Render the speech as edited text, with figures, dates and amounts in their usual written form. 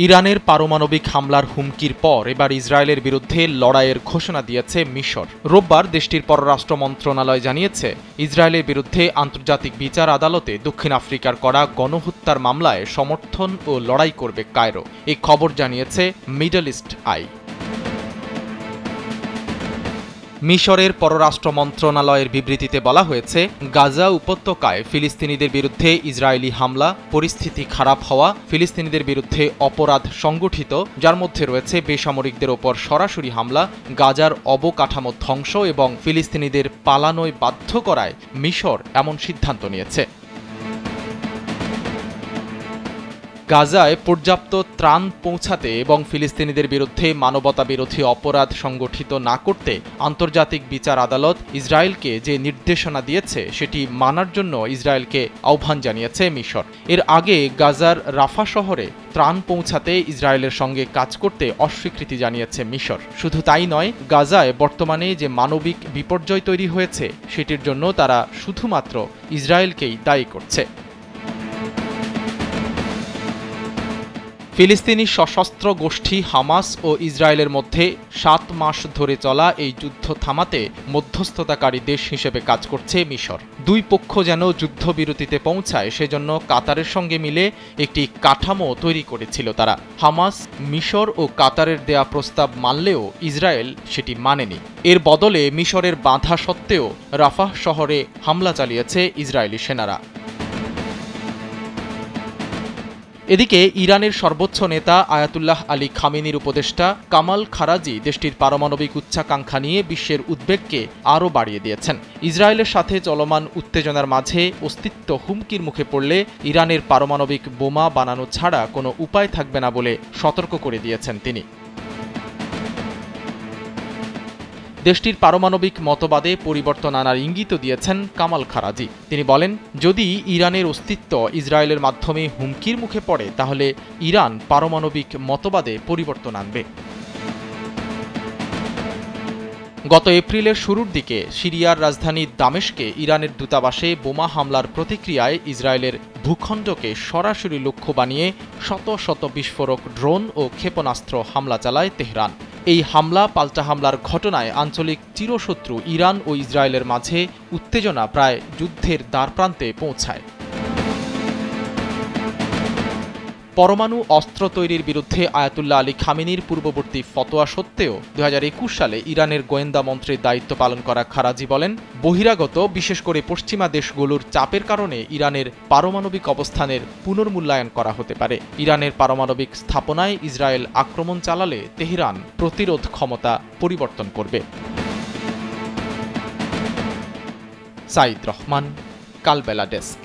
ইরানের পারমাণবিক হামলার হুমকির পর এবার ইসরায়েলের বিরুদ্ধে লড়াইয়ের ঘোষণা দিয়েছে মিশর। রোববার দেশটির পররাষ্ট্র মন্ত্রণালয় জানিয়েছে, ইসরায়েলের বিরুদ্ধে আন্তর্জাতিক বিচার আদালতে দক্ষিণ আফ্রিকার করা গণহত্যার মামলায় সমর্থন ও লড়াই করবে কায়রো। এই খবর জানিয়েছে মিডল ইস্ট আই। মিশরের পররাষ্ট্র মন্ত্রণালয়ের বিবৃতিতে বলা হয়েছে, গাজা উপত্যকায় ফিলিস্তিনিদের বিরুদ্ধে ইসরায়েলি হামলা, পরিস্থিতি খারাপ হওয়া, ফিলিস্তিনিদের বিরুদ্ধে অপরাধ সংগঠিত, যার মধ্যে রয়েছে বেসামরিকদের ওপর সরাসরি হামলা, গাজার অবকাঠামো ধ্বংস এবং ফিলিস্তিনিদের পালানোয় বাধ্য করায় মিশর এমন সিদ্ধান্ত নিয়েছে। গাজায় পর্যাপ্ত ত্রাণ পৌঁছাতে এবং ফিলিস্তিনিদের বিরুদ্ধে মানবতাবিরোধী অপরাধ সংগঠিত না করতে আন্তর্জাতিক বিচার আদালত ইসরায়েলকে যে নির্দেশনা দিয়েছে সেটি মানার জন্য ইসরায়েলকে আহ্বান জানিয়েছে মিশর। এর আগে গাজার রাফা শহরে ত্রাণ পৌঁছাতে ইসরায়েলের সঙ্গে কাজ করতে অস্বীকৃতি জানিয়েছে মিশর। শুধু তাই নয়, গাজায় বর্তমানে যে মানবিক বিপর্যয় তৈরি হয়েছে সেটির জন্য তারা শুধুমাত্র ইসরায়েলকেই দায়ী করছে। ফিলিস্তিনি সশস্ত্র গোষ্ঠী হামাস ও ইসরায়েলের মধ্যে ৭ মাস ধরে চলা এই যুদ্ধ থামাতে মধ্যস্থতাকারী দেশ হিসেবে কাজ করছে মিশর। দুই পক্ষ যেন যুদ্ধবিরতিতে পৌঁছায় সেজন্য কাতারের সঙ্গে মিলে একটি কাঠামো তৈরি করেছিল তারা। হামাস মিশর ও কাতারের দেয়া প্রস্তাব মানলেও ইসরায়েল সেটি মানেনি। এর বদলে মিশরের বাধা সত্ত্বেও রাফাহ শহরে হামলা চালিয়েছে ইসরায়েলি সেনারা। এদিকে ইরানের সর্বোচ্চ নেতা আয়াতুল্লাহ আলী খামেনির উপদেষ্টা কামাল খারাজি দেশটির পারমাণবিক উচ্চাকাঙ্ক্ষা নিয়ে বিশ্বের উদ্বেগকে আরও বাড়িয়ে দিয়েছেন। ইসরায়েলের সাথে চলমান উত্তেজনার মাঝে অস্তিত্ব হুমকির মুখে পড়লে ইরানের পারমাণবিক বোমা বানানো ছাড়া কোনো উপায় থাকবে না বলে সতর্ক করে দিয়েছেন তিনি। দেশটির পারমাণবিক মতবাদে পরিবর্তন আনার ইঙ্গিতও দিয়েছেন কামাল খারাজি। তিনি বলেন, যদি ইরানের অস্তিত্ব ইসরায়েলের মাধ্যমে হুমকির মুখে পড়ে তাহলে ইরান পারমাণবিক মতবাদে পরিবর্তন আনবে। গত এপ্রিলের শুরুর দিকে সিরিয়ার রাজধানী দামেস্কে ইরানের দূতাবাসে বোমা হামলার প্রতিক্রিয়ায় ইসরায়েলের ভূখণ্ডকে সরাসরি লক্ষ্য বানিয়ে শত শত বিস্ফোরক ড্রোন ও ক্ষেপণাস্ত্র হামলা চালায় তেহরান। এই হামলা পাল্টা হামলার ঘটনায় আঞ্চলিক চিরশত্রু ইরান ও ইসরায়েলের মাঝে উত্তেজনা প্রায় যুদ্ধের দ্বারপ্রান্তে পৌঁছায়। পরমাণু অস্ত্র তৈরির বিরুদ্ধে আয়াতুল্লাহ আলী খামেনির পূর্ববর্তী ফতোয়া সত্ত্বেও ২০২১ সালে ইরানের গোয়েন্দা মন্ত্রীর দায়িত্ব পালন করা খারাজি বলেন, বহিরাগত বিশেষ করে পশ্চিমা দেশগুলোর চাপের কারণে ইরানের পারমাণবিক অবস্থানের পুনর্মূল্যায়ন করা হতে পারে। ইরানের পারমাণবিক স্থাপনায় ইসরায়েল আক্রমণ চালালে তেহরান প্রতিরোধ ক্ষমতা পরিবর্তন করবে। সাইদ রহমান, কালবেলা ডেস্ক।